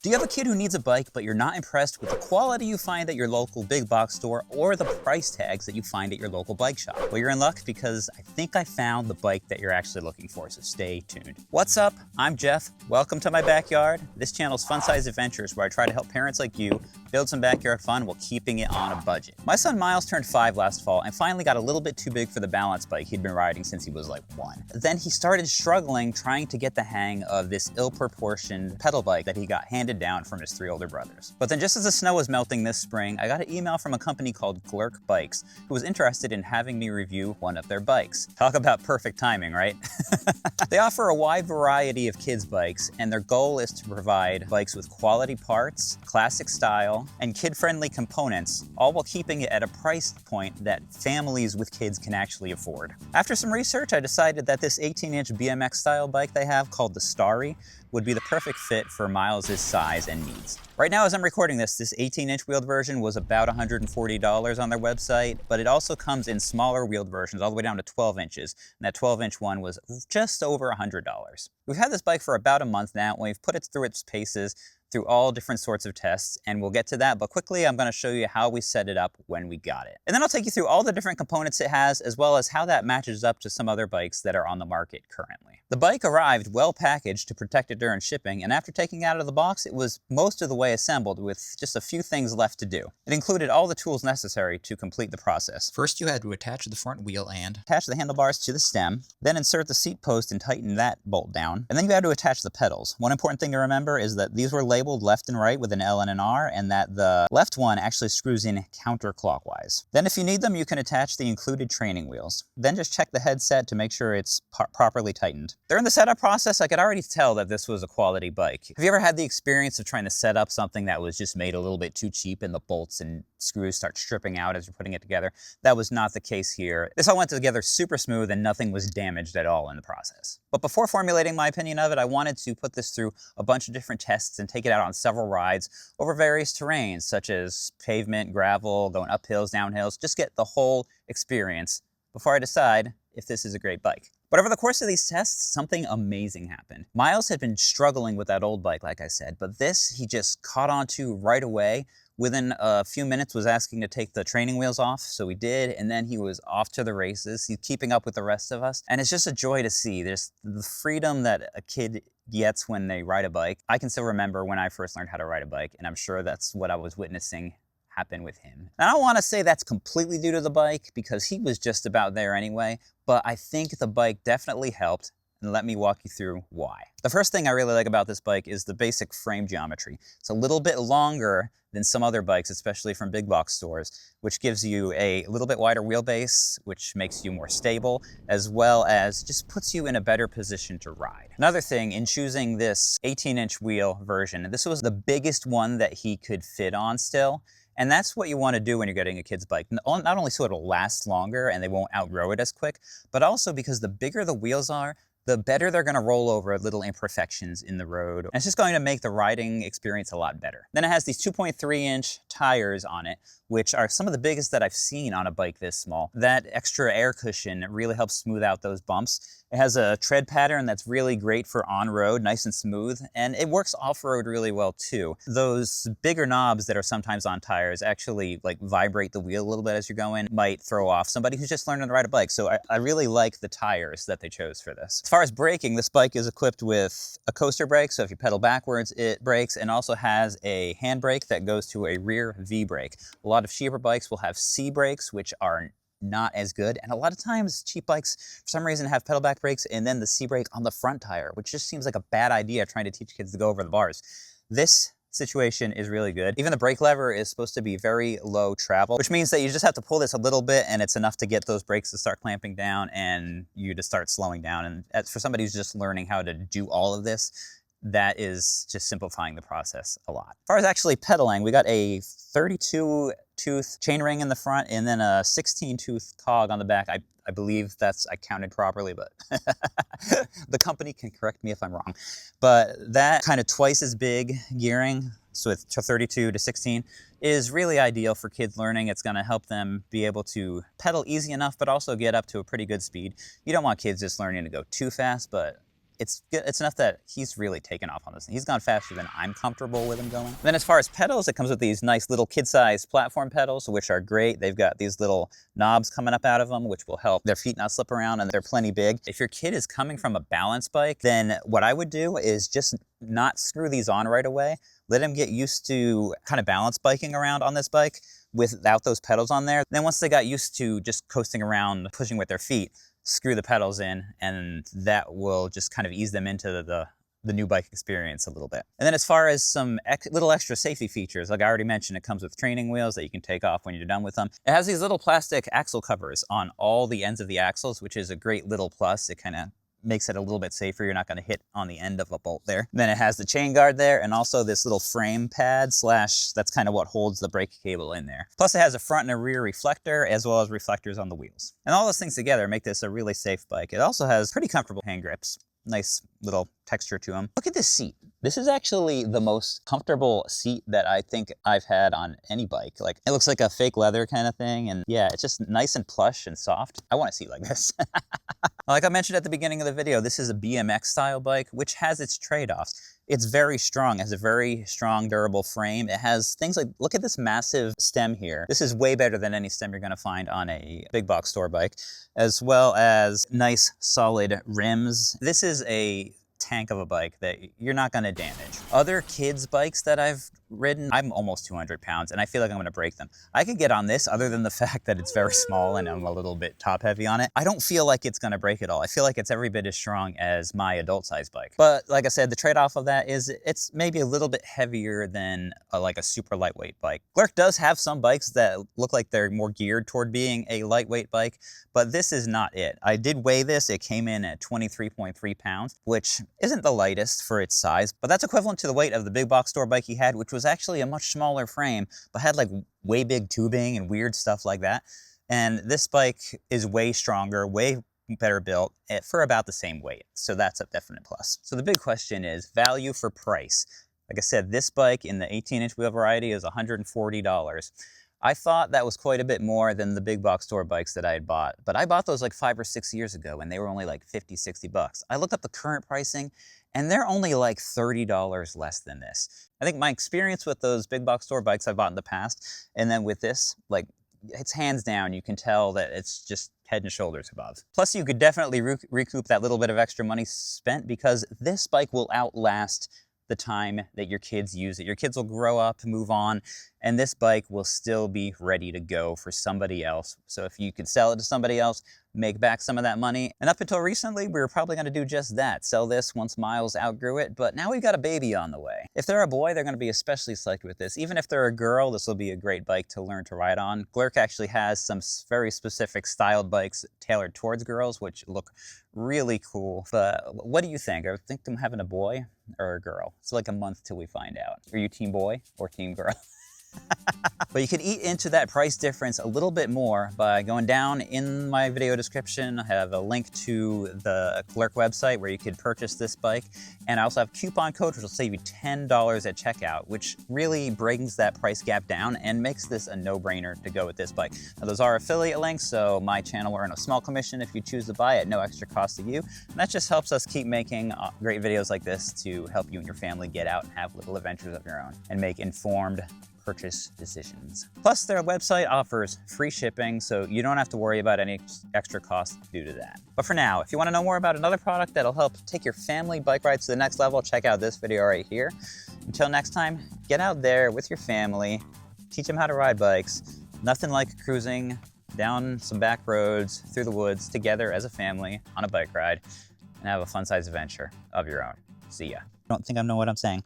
Do you have a kid who needs a bike, but you're not impressed with the quality you find at your local big box store or the price tags that you find at your local bike shop? Well, you're in luck because I think I found the bike that you're actually looking for, so stay tuned. What's up? I'm Jeff. Welcome to my backyard. This channel's fun-sized adventures where I try to help parents like you build some backyard fun while keeping it on a budget. My son Miles turned 5 last fall and finally got a little bit too big for the balance bike he'd been riding since he was like 1. Then he started struggling trying to get the hang of this ill-proportioned pedal bike that he got handed down from his 3 older brothers. But then just as the snow was melting this spring, I got an email from a company called Glerc Bikes who was interested in having me review one of their bikes. Talk about perfect timing, right? They offer a wide variety of kids' bikes, and their goal is to provide bikes with quality parts, classic style, and kid-friendly components, all while keeping it at a price point that families with kids can actually afford. After some research, I decided that this 18-inch BMX-style bike they have called the Starry would be the perfect fit for Miles' size and needs. Right now, as I'm recording this 18-inch wheeled version was about $140 on their website, but it also comes in smaller wheeled versions all the way down to 12 inches, and that 12-inch one was just over $100. We've had this bike for about a month now, and we've put it through its paces through all different sorts of tests, and we'll get to that, but quickly I'm gonna show you how we set it up when we got it. And then I'll take you through all the different components it has, as well as how that matches up to some other bikes that are on the market currently. The bike arrived well packaged to protect it during shipping, and after taking it out of the box, it was most of the way assembled with just a few things left to do. It included all the tools necessary to complete the process. First, you had to attach the front wheel and attach the handlebars to the stem, then insert the seat post and tighten that bolt down, and then you had to attach the pedals. One important thing to remember is that these were labeled left and right with an L and an R, and that the left one actually screws in counterclockwise. Then if you need them, you can attach the included training wheels. Then just check the headset to make sure it's properly tightened. During the setup process, I could already tell that this was a quality bike. Have you ever had the experience of trying to set up something that was just made a little bit too cheap and the bolts and screws start stripping out as you're putting it together? That was not the case here. This all went together super smooth and nothing was damaged at all in the process. But before formulating my opinion of it, I wanted to put this through a bunch of different tests and take it out on several rides over various terrains, such as pavement, gravel, going up hills, down hills, just get the whole experience before I decide if this is a great bike. But over the course of these tests, something amazing happened. Miles had been struggling with that old bike, like I said, but this he just caught onto right away. Within a few minutes was asking to take the training wheels off, so we did, and then he was off to the races. He's keeping up with the rest of us, and it's just a joy to see. There's the freedom that a kid gets when they ride a bike. I can still remember when I first learned how to ride a bike, and I'm sure that's what I was witnessing happen with him. And I don't want to say that's completely due to the bike, because he was just about there anyway, but I think the bike definitely helped, and let me walk you through why. The first thing I really like about this bike is the basic frame geometry. It's a little bit longer than some other bikes, especially from big box stores, which gives you a little bit wider wheelbase, which makes you more stable, as well as just puts you in a better position to ride. Another thing, in choosing this 18-inch wheel version, this was the biggest one that he could fit on still. And that's what you want to do when you're getting a kid's bike. Not only so it'll last longer and they won't outgrow it as quick, but also because the bigger the wheels are, the better they're going to roll over little imperfections in the road. And it's just going to make the riding experience a lot better. Then it has these 2.3-inch tires on it, which are some of the biggest that I've seen on a bike this small. That extra air cushion really helps smooth out those bumps. It has a tread pattern that's really great for on-road, nice and smooth, and it works off-road really well too. Those bigger knobs that are sometimes on tires actually like vibrate the wheel a little bit as you're going, might throw off somebody who's just learning to ride a bike. So I really like the tires that they chose for this. As far as braking, this bike is equipped with a coaster brake, so if you pedal backwards, it brakes, and also has a handbrake that goes to a rear V brake. A lot of cheaper bikes will have C brakes, which are not as good, and a lot of times cheap bikes for some reason have pedal back brakes and then the C brake on the front tire, which just seems like a bad idea trying to teach kids to go over the bars. This situation is really good. Even the brake lever is supposed to be very low travel, which means that you just have to pull this a little bit and it's enough to get those brakes to start clamping down and you to start slowing down. And as for somebody who's just learning how to do all of this, that is just simplifying the process a lot. As far as actually pedaling, we got a 32-tooth chainring in the front and then a 16-tooth cog on the back. I believe I counted properly, but the company can correct me if I'm wrong. But that kind of twice as big gearing, so it's 32 to 16, is really ideal for kids learning. It's going to help them be able to pedal easy enough, but also get up to a pretty good speed. You don't want kids just learning to go too fast, but it's good. It's enough that he's really taken off on this. He's gone faster than I'm comfortable with him going. Then as far as pedals, it comes with these nice little kid-sized platform pedals, which are great. They've got these little knobs coming up out of them, which will help their feet not slip around, and they're plenty big. If your kid is coming from a balance bike, then what I would do is just not screw these on right away. Let him get used to kind of balance biking around on this bike without those pedals on there. Then once they got used to just coasting around, pushing with their feet, screw the pedals in, and that will just kind of ease them into the new bike experience a little bit. And then as far as some little extra safety features, like I already mentioned, it comes with training wheels that you can take off when you're done with them. It has these little plastic axle covers on all the ends of the axles, which is a great little plus. It kind of makes it a little bit safer. You're not going to hit on the end of a bolt there. Then it has the chain guard there, and also this little frame pad slash, that's kind of what holds the brake cable in there. Plus it has a front and a rear reflector, as well as reflectors on the wheels. And all those things together make this a really safe bike. It also has pretty comfortable hand grips. Nice little texture to them. Look at this seat. This is actually the most comfortable seat that I think I've had on any bike. Like, it looks like a fake leather kind of thing, and yeah, it's just nice and plush and soft. I want a seat like this. Like I mentioned at the beginning of the video, this is a BMX style bike, which has its trade-offs. It's very strong, it has a very strong, durable frame. It has things like, look at this massive stem here. This is way better than any stem you're gonna find on a big box store bike, as well as nice, solid rims. This is a tank of a bike that you're not gonna damage. Other kids' bikes that I've ridden, I'm almost 200 pounds and I feel like I'm gonna break them. I could get on this, other than the fact that it's very small and I'm a little bit top heavy on it. I don't feel like it's gonna break at all. I feel like it's every bit as strong as my adult size bike. But like I said, the trade-off of that is it's maybe a little bit heavier than like a super lightweight bike. Glerc does have some bikes that look like they're more geared toward being a lightweight bike, but this is not it. I did weigh this. It came in at 23.3 pounds, which isn't the lightest for its size, but that's equivalent to the weight of the big box store bike he had, which was actually a much smaller frame, but had like way big tubing and weird stuff like that. And this bike is way stronger, way better built for about the same weight. So that's a definite plus. So the big question is value for price. Like I said, this bike in the 18-inch wheel variety is $140. I thought that was quite a bit more than the big box store bikes that I had bought, but I bought those like 5 or 6 years ago and they were only like 50, 60 bucks. I looked up the current pricing and they're only like $30 less than this. I think my experience with those big box store bikes I've bought in the past, and then with this, like, it's hands down, you can tell that it's just head and shoulders above. Plus you could definitely recoup that little bit of extra money spent, because this bike will outlast the time that your kids use it. Your kids will grow up, move on, and this bike will still be ready to go for somebody else. So if you could sell it to somebody else, make back some of that money. And up until recently, we were probably gonna do just that, sell this once Miles outgrew it, but now we've got a baby on the way. If they're a boy, they're gonna be especially psyched with this. Even if they're a girl, this will be a great bike to learn to ride on. Glerc actually has some very specific styled bikes tailored towards girls, which look really cool. But what do you think? I think I'm having a boy or a girl. It's like a month till we find out. Are you team boy or team girl? But you can eat into that price difference a little bit more by going down in my video description. I have a link to the Glerc website where you could purchase this bike. And I also have a coupon code which will save you $10 at checkout, which really brings that price gap down and makes this a no-brainer to go with this bike. Now, those are affiliate links, so my channel will earn a small commission if you choose to buy at no extra cost to you. And that just helps us keep making great videos like this to help you and your family get out and have little adventures of your own and make informed purchase decisions. Plus, their website offers free shipping, so you don't have to worry about any extra costs due to that. But for now, if you want to know more about another product that'll help take your family bike rides to the next level, check out this video right here. Until next time, get out there with your family, teach them how to ride bikes. Nothing like cruising down some back roads, through the woods, together as a family on a bike ride, and have a fun-sized adventure of your own. See ya. I don't think I know what I'm saying.